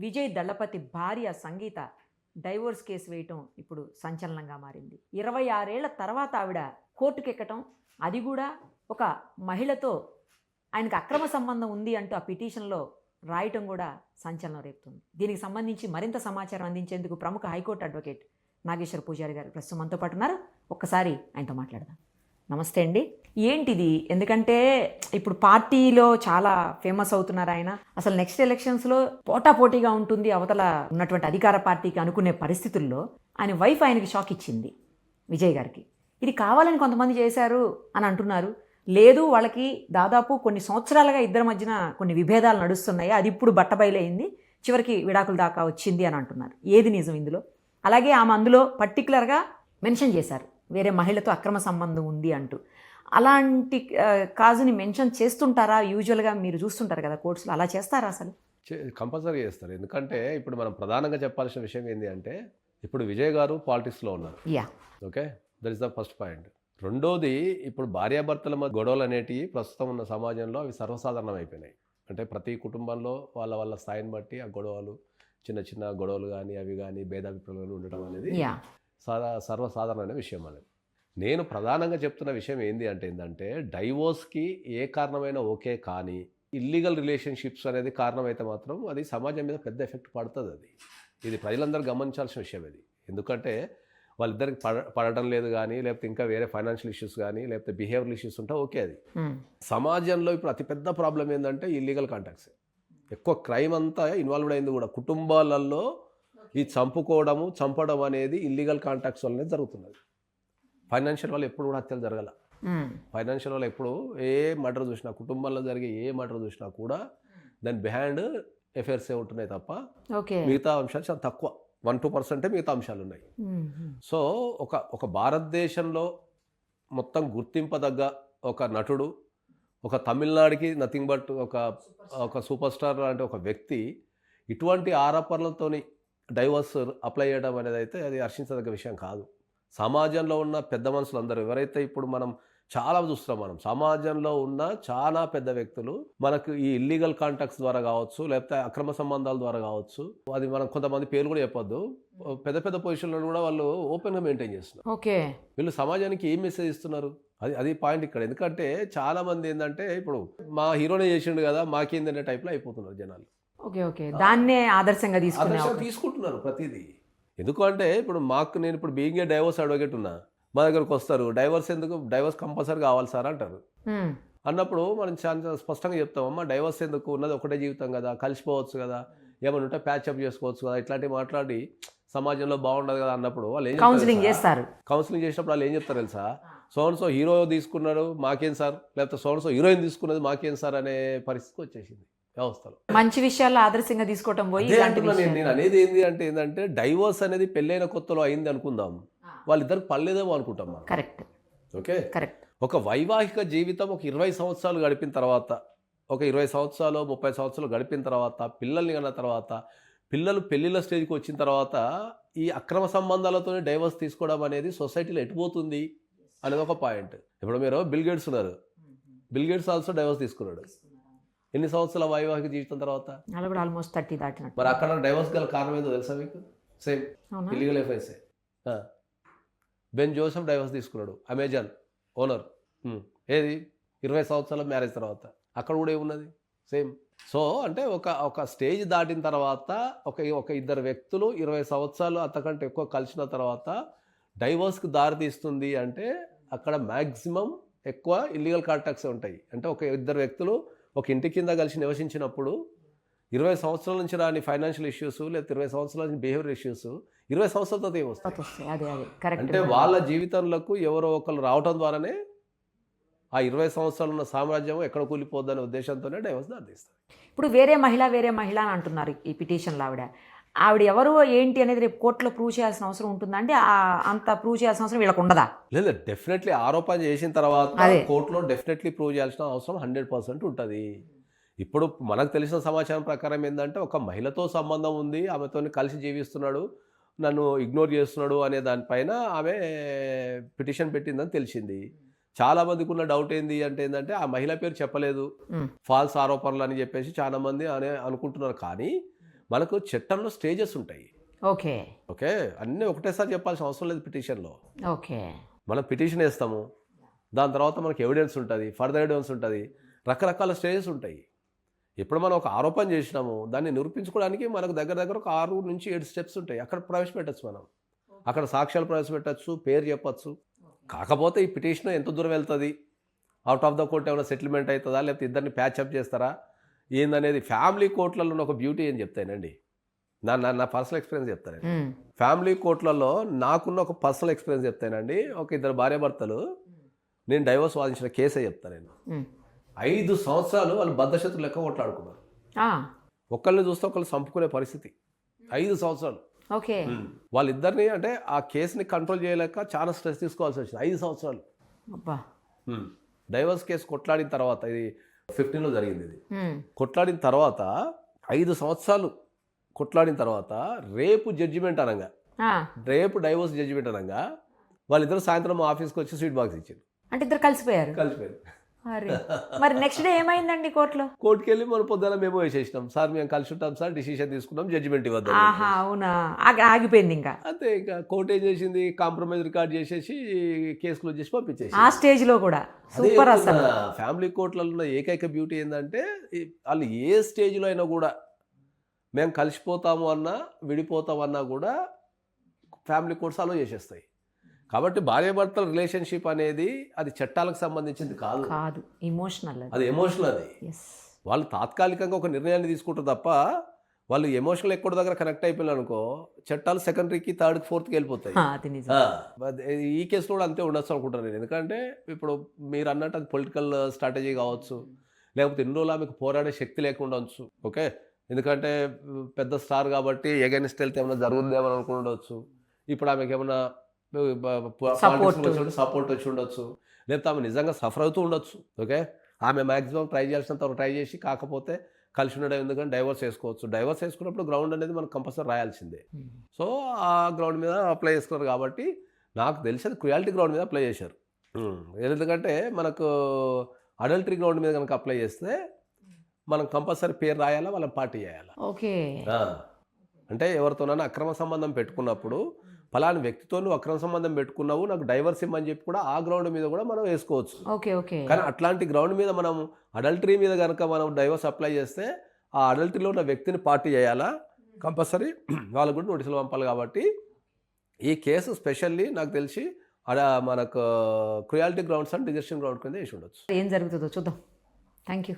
విజయ్ దళపతి భార్య సంగీత divorce case వేయటం ఇప్పుడు సంచలనంగా మారింది. 26 ఏళ్ల తర్వాత ఆవిడ కోర్టుకెక్కటం, అది కూడా ఒక మహిళతో ఆయనకు అక్రమ సంబంధం ఉంది అంటూ ఆ పిటిషన్లో రాయటం కూడా సంచలనం రేపుతుంది. దీనికి సంబంధించి మరింత సమాచారం అందించేందుకు ప్రముఖ హైకోర్టు అడ్వకేట్ నాగేశ్వర పూజారి గారు ప్రస్తుతం మనతో పాటు ఉన్నారు. ఒక్కసారి ఆయనతో మాట్లాడదాం. నమస్తే అండి. ఏంటిది? ఎందుకంటే ఇప్పుడు పార్టీలో చాలా ఫేమస్ అవుతున్నారు ఆయన. అసలు నెక్స్ట్ ఎలక్షన్స్లో పోటాపోటీగా ఉంటుంది అవతల ఉన్నటువంటి అధికార పార్టీకి అనుకునే పరిస్థితుల్లో ఆయన వైఫ్ ఆయనకి షాక్ ఇచ్చింది, విజయ్ గారికి. ఇది కావాలని కొంతమంది చేశారు అని అంటున్నారు. లేదు, వాళ్ళకి దాదాపు కొన్ని సంవత్సరాలుగా ఇద్దరి మధ్యన కొన్ని విభేదాలు నడుస్తున్నాయి, అది ఇప్పుడు బట్టబయలైంది, చివరికి విడాకుల దాకా వచ్చింది అని అంటున్నారు. ఏది నిజం ఇందులో? అలాగే ఆమె అందులో పర్టికులర్గా మెన్షన్ చేశారు, వేరే మహిళతో అక్రమ సంబంధం ఉంది అంటూ. అలాంటి కాజుని మెన్షన్ చేస్తుంటారా? యూజువల్గా మీరు చూస్తుంటారు కదా కోర్ట్స్లో, అలా చేస్తారా అసలు? కంపల్సరీ చేస్తారు. ఎందుకంటే ఇప్పుడు మనం ప్రధానంగా చెప్పాల్సిన విషయం ఏంటి అంటే, ఇప్పుడు విజయ్ గారు పాలిటిక్స్లో ఉన్నారు. Okay, that is the first point. రెండోది, ఇప్పుడు భార్యాభర్తల మధ్య గొడవలు అనేటివి ప్రస్తుతం ఉన్న సమాజంలో అవి సర్వసాధారణం అయిపోయినాయి. అంటే ప్రతి కుటుంబంలో వాళ్ళ వాళ్ళ స్థాయిని బట్టి ఆ గొడవలు, చిన్న చిన్న గొడవలు కానీ అవి కానీ భేదాభిప్రాయాలు ఉండటం అనేది సర్వసాధారణమైన విషయం అనేది. నేను ప్రధానంగా చెప్తున్న విషయం ఏంటంటే డైవోర్స్కి ఏ కారణమైనా ఓకే, కానీ ఇల్లీగల్ రిలేషన్షిప్స్ అనేది కారణమైతే మాత్రం అది సమాజం మీద పెద్ద ఎఫెక్ట్ పడుతుంది. ఇది ప్రజలందరూ గమనించాల్సిన విషయం ఇది. ఎందుకంటే వాళ్ళిద్దరికి పడటం లేదు కానీ, లేకపోతే ఇంకా వేరే ఫైనాన్షియల్ ఇష్యూస్ కానీ, లేకపోతే బిహేవియరల్ ఇష్యూస్ ఉంటే ఓకే. అది సమాజంలో ఇప్పుడు అతిపెద్ద ప్రాబ్లం ఏంటంటే ఇల్లీగల్ కాంటాక్ట్స్. ఎక్కువ క్రైమ్ అంతా ఇన్వాల్వ్డ్ అయింది కూడా కుటుంబాలలో. ఈ చంపుకోవడము, చంపడం అనేది ఇల్లీగల్ కాంటాక్ట్స్ వల్లనే జరుగుతున్నది. ఫైనాన్షియల్ వల్ల ఎప్పుడు కూడా హత్యలు జరగాల. ఫైనాన్షియల్ వల్ల ఎప్పుడు ఏ మర్డర్ చూసినా, కుటుంబంలో జరిగే ఏ మర్డర్ చూసినా కూడా దాని బిహైండ్ ఎఫైర్సే ఉంటున్నాయి తప్ప మిగతా అంశాలు చాలా తక్కువ, 1-2% మిగతా అంశాలు ఉన్నాయి. సో ఒక భారతదేశంలో మొత్తం గుర్తింపదగ్గ ఒక నటుడు, ఒక తమిళనాడుకి నథింగ్ బట్ ఒక సూపర్ స్టార్ లాంటి ఒక వ్యక్తి ఇటువంటి ఆరోపణలతోని డైవర్స్ అప్లై చేయడం అనేది అయితే అది హర్షించదగ్గ విషయం కాదు. సమాజంలో ఉన్న పెద్ద మనుషులు అందరూ ఎవరైతే ఇప్పుడు మనం చాలా చూస్తున్నాం, మనం సమాజంలో ఉన్న చాలా పెద్ద వ్యక్తులు మనకు ఈ ఇల్లీగల్ కాంటాక్ట్స్ ద్వారా కావచ్చు, లేకపోతే అక్రమ సంబంధాల ద్వారా కావచ్చు, అది మనం కొంతమంది పేర్లు కూడా చెప్పొద్దు, పెద్ద పెద్ద పొజిషన్లను కూడా వాళ్ళు ఓపెన్గా మెయింటైన్ చేస్తున్నారు. ఓకే, వీళ్ళు సమాజానికి ఏం మెసేజ్ ఇస్తున్నారు? అది పాయింట్ ఇక్కడ. ఎందుకంటే చాలా మంది ఏంటంటే ఇప్పుడు మా హీరోనే చేసిండు కదా మాకేందనే టైప్లో అయిపోతున్నారు జనాలు. ఓకే, దాన్నే ఆదర్శంగా తీసుకుంటున్నారు ప్రతిదీ. ఎందుకు అంటే ఇప్పుడు నేను ఇప్పుడు బీయింగ్ ఏ డైవోర్స్ అడ్వకేట్ ఉన్నా, మా దగ్గరకు వస్తారు, డైవర్స్ ఎందుకు, డైవర్స్ కంపల్సరీ కావాలి సార్ అంటారు. అన్నప్పుడు మనం చాలా స్పష్టంగా చెప్తామమ్మా, డైవర్స్ ఎందుకు, ఉన్నది ఒకటే జీవితం కదా, కలిసిపోవచ్చు కదా, ఏమైనా ఉంటే ప్యాచప్ చేసుకోవచ్చు కదా, ఇట్లాంటివి మాట్లాడి సమాజంలో బాగుండదు కదా అన్నప్పుడు వాళ్ళు కౌన్సిలింగ్ చేస్తారు. కౌన్సిలింగ్ చేసినప్పుడు వాళ్ళు ఏం చెప్తారు తెలుసా? సోన్సో హీరో తీసుకున్నాడు మాకేం సార్, లేకపోతే సోన్సో హీరోయిన్ తీసుకున్నది మాకేం సార్ అనే పరిస్థితికి వచ్చేసింది వ్యవస్థలో. మంచి విషయాల్లో ఆదర్శంగా తీసుకోవటం పోయి నేను అనేది ఏంటంటే డైవోర్స్ అనేది పెళ్ళైన కొత్తలో అయింది అనుకుందాం, వాళ్ళిద్దరికి పర్లేదేమో అనుకుంటాం మనం. కరెక్ట్. Okay, correct. ఒక వైవాహిక జీవితం ఒక 20 సంవత్సరాలు గడిపిన తర్వాత, ఒక 20 సంవత్సరాలు 30 సంవత్సరాలు గడిపిన తర్వాత, పిల్లల్ని కన్న తర్వాత, పిల్లలు పెళ్ళిళ్ళ స్టేజ్కి వచ్చిన తర్వాత ఈ అక్రమ సంబంధాలతో డైవర్స్ తీసుకోవడం అనేది సొసైటీలో ఎటుపోతుంది అనేది ఒక పాయింట్. ఇప్పుడు మీరు బిల్ గేట్స్ ఉన్నారు, బిల్ గేట్స్ ఆల్సో డైవర్స్ తీసుకున్నాడు. ఎన్ని సంవత్సరాల వైవాహిక జీవితం తర్వాత? ఆల్మోస్ట్ 30 దాటినట్టు. మరి అక్కడ డైవర్స్ గల కారణం ఏందో తెలుసా మీకు? సేమ్ ఇల్లీగల్ ఎఫైర్సే. బెన్ జోసెఫ్ డైవర్స్ తీసుకున్నాడు, అమెజాన్ ఓనర్. ఏది 20 సంవత్సరాల మ్యారేజ్ తర్వాత, అక్కడ కూడా ఏమున్నది? సేమ్. సో అంటే ఒక స్టేజ్ దాటిన తర్వాత ఒక ఇద్దరు వ్యక్తులు 20 సంవత్సరాలు అంతకంటే ఎక్కువ కలిసిన తర్వాత డైవర్స్కి దారి తీస్తుంది అంటే అక్కడ మ్యాక్సిమం ఎక్కువ ఇల్లీగల్ కాంటాక్ట్స్ ఉంటాయి. అంటే ఒక ఇద్దరు వ్యక్తులు ఒక ఇంటి కింద కలిసి నివసించినప్పుడు 20 సంవత్సరాల నుంచి రాని ఫైనాన్షియల్ ఇష్యూస్, లేకపోతే 20 సంవత్సరాల నుంచి బిహేవియర్ ఇష్యూస్ 20 సంవత్సరాలతో ఏమొస్తాయి? అంటే వాళ్ళ జీవితంలోకి ఎవరో ఒకరు రావటం ద్వారానే ఆ 20 సంవత్సరాలు ఉన్న సామ్రాజ్యం ఎక్కడ కూలిపోద్దనే ఉద్దేశంతోనే డైవర్స్ దారితీస్తారు. ఇప్పుడు వేరే మహిళ అని అంటున్నారు ఈ పిటిషన్లో. ఆవిడ ఎవరు ఏంటి అనేది రేపు కోర్టులో ప్రూవ్ చేయాల్సిన అవసరం ఉంటుందా? అంటే అంత ప్రూవ్ చేయాల్సిన అవసరం వీళ్ళకు ఉండదా? లేదు, డెఫినెట్లీ ఆరోపణ చేసిన తర్వాత కోర్టులో డెఫినెట్లీ ప్రూవ్ చేయాల్సిన అవసరం 100% ఉంటుంది. ఇప్పుడు మనకు తెలిసిన సమాచారం ప్రకారం ఏంటంటే ఒక మహిళతో సంబంధం ఉంది, ఆమెతో కలిసి జీవిస్తున్నాడు, నన్ను ఇగ్నోర్ చేస్తున్నాడు అనే దానిపైన ఆమె పిటిషన్ పెట్టిందని తెలిసింది. చాలా మందికి ఉన్న డౌట్ ఏంటంటే ఆ మహిళ పేరు చెప్పలేదు, ఫాల్స్ ఆరోపణలు అని చెప్పేసి చాలా మంది అనుకుంటున్నారు. కానీ మనకు చట్టంలో స్టేజెస్ ఉంటాయి. ఓకే. ఓకే, అన్నీ ఒకటేసారి చెప్పాల్సిన అవసరం లేదు పిటిషన్లో. ఓకే. మనం పిటిషన్ వేస్తాము, దాని తర్వాత మనకి ఎవిడెన్స్ ఉంటుంది, ఫర్దర్ ఎవిడెన్స్ ఉంటుంది, రకరకాల స్టేజెస్ ఉంటాయి. ఇప్పుడు మనం ఒక ఆరోపణ చేసినాము, దాన్ని నిరూపించుకోవడానికి మనకు దగ్గర ఒక 6 నుంచి 7 స్టెప్స్ ఉంటాయి. అక్కడ ప్రవేశపెట్టచ్చు, మనం అక్కడ సాక్ష్యాలు ప్రవేశపెట్టచ్చు, పేరు చెప్పచ్చు. కాకపోతే ఈ పిటిషన్ ఎంత దూరం వెళ్తుంది, అవుట్ ఆఫ్ ద కోర్ట్ ఏమైనా సెటిల్మెంట్ అవుతుందా, లేకపోతే ఇద్దరిని ప్యాచప్ చేస్తారా ఏందనేది ఫ్యామిలీ కోర్టులలో ఉన్న ఒక బ్యూటీ అని చెప్తానండి. నా పర్సనల్ ఎక్స్పీరియన్స్ చెప్తాను. ఫ్యామిలీ కోర్టులలో నాకున్న ఒక పర్సనల్ ఎక్స్పీరియన్స్ చెప్తానండి. ఒక ఇద్దరు భార్యాభర్తలు, నేను డైవర్స్ వాదించిన కేసే చెప్తాను నేను. 5 సంవత్సరాలు వాళ్ళు బద్ధశత్రులు లెక్క కొట్లాడుకున్నారు. ఒకళ్ళని చూస్తే ఒకళ్ళు చంపుకునే పరిస్థితి. 5 సంవత్సరాలు. ఓకే. వాళ్ళిద్దరిని అంటే ఆ కేసుని కంట్రోల్ చేయలేక చాలా స్ట్రెస్ తీసుకోవాల్సి వచ్చింది. 5 సంవత్సరాలు డైవర్స్ కేసు కొట్లాడిన తర్వాత, ఇది 15లో జరిగింది. ఇది కొట్లాడిన తర్వాత 5 సంవత్సరాలు కొట్లాడిన తర్వాత రేపు జడ్జిమెంట్ అనగా, రేపు డైవర్స్ జడ్జిమెంట్ అనగా వాళ్ళిద్దరు సాయంత్రం ఆఫీస్కి వచ్చి స్వీట్ బాక్స్ ఇచ్చారు. అంటే ఇద్దరు కలిసిపోయారు. మరి నెక్స్ట్ డే ఏమైందండి కోర్టులో? కోర్టుకి వెళ్ళి మనం పొద్దున మేము వేసేసినాం, సార్ మేము కలిసి ఉంటాం సార్, డిసిషన్ తీసుకున్నాం, జడ్జిమెంట్ ఇవ్వద్దు. అవునా, ఆగిపోయింది. ఇంకా అంతే. ఇంకా కోర్టు ఏం చేసింది, కాంప్రమైజ్ రికార్డ్ చేసేసి కేసు క్లోజ్ చేసి పంపించేసి. ఆ స్టేజ్ లో కూడా సూపర్. అసలు ఫ్యామిలీ కోర్టులలో ఉన్న ఏకైక బ్యూటీ ఏంటంటే, వాళ్ళు ఏ స్టేజ్లో అయినా కూడా మేము కలిసిపోతాము అన్నా విడిపోతామన్నా కూడా ఫ్యామిలీ కోర్ట్స్ అలో చేసేస్తాయి. కాబట్టి భార్యాభర్తల రిలేషన్షిప్ అనేది అది చట్టాలకు సంబంధించింది కాదు, ఎమోషనల్. అది ఎమోషనల్. అది వాళ్ళు తాత్కాలికంగా ఒక నిర్ణయాన్ని తీసుకుంటారు తప్ప, వాళ్ళు ఎమోషనల్ ఎక్కడ దగ్గర కనెక్ట్ అయిపోయినా అనుకో, చట్టాలు సెకండరీకి, థర్డ్కి, ఫోర్త్కి వెళ్ళిపోతాయి. ఈ కేసులో కూడా అంతే ఉండొచ్చు అనుకుంటాను నేను. ఎందుకంటే ఇప్పుడు మీరు అన్నట్టు అది పొలిటికల్ స్ట్రాటజీ కావచ్చు, లేకపోతే ఎన్ని రోజులు ఆమెకు పోరాడే శక్తి లేకుండా ఉండొచ్చు. ఓకే, ఎందుకంటే పెద్ద స్టార్ కాబట్టి ఎగైనెస్ట్ వెళ్తే ఏమైనా జరుగుతుందేమని అనుకుండొచ్చు. ఇప్పుడు ఆమెకి ఏమైనా సపోర్ట్ వచ్చి ఉండొచ్చు, లేకపోతే ఆమె నిజంగా సఫర్ అవుతూ ఉండొచ్చు. ఓకే, ఆమె మ్యాక్సిమం ట్రై చేయాల్సినంత ట్రై చేసి, కాకపోతే కలిసి ఉండడం ఎందుకంటే డైవర్స్ చేసుకోవచ్చు. డైవర్స్ చేసుకున్నప్పుడు గ్రౌండ్ అనేది మనకు కంపల్సరీ రాయాల్సిందే. సో ఆ గ్రౌండ్ మీద అప్లై చేసుకున్నారు కాబట్టి నాకు తెలిసి క్రుయాలిటీ గ్రౌండ్ మీద అప్లై చేశారు. ఎందుకంటే మనకు అడల్టరీ గ్రౌండ్ మీద కనుక అప్లై చేస్తే మనం కంపల్సరీ పేరు రాయాలా, వాళ్ళని పార్టీ చేయాలా. ఓకే. అంటే ఎవరితోనైనా అక్రమ సంబంధం పెట్టుకున్నప్పుడు, ఫలాని వ్యక్తితో నువ్వు అక్రమ సంబంధం పెట్టుకున్నావు, నాకు డైవర్స్ ఇమ్మని చెప్పి కూడా ఆ గ్రౌండ్ మీద కూడా మనం వేసుకోవచ్చు. కానీ అట్లాంటి గ్రౌండ్ మీద మనం అడల్టరీ మీద కనుక మనం డైవర్స్ అప్లై చేస్తే ఆ అడల్టరీలో ఉన్న వ్యక్తిని పార్టీ చేయాలా, కంపల్సరీ వాళ్ళకు కూడా నోటీసులు పంపాలి. కాబట్టి ఈ కేసు స్పెషల్లీ నాకు తెలిసి మనకు క్రుయాలిటీ గ్రౌండ్స్ అండ్ డిజెషన్ గ్రౌండ్ కింద వేసి ఉండొచ్చు. ఏం జరుగుతుందో చూద్దాం. Thank you.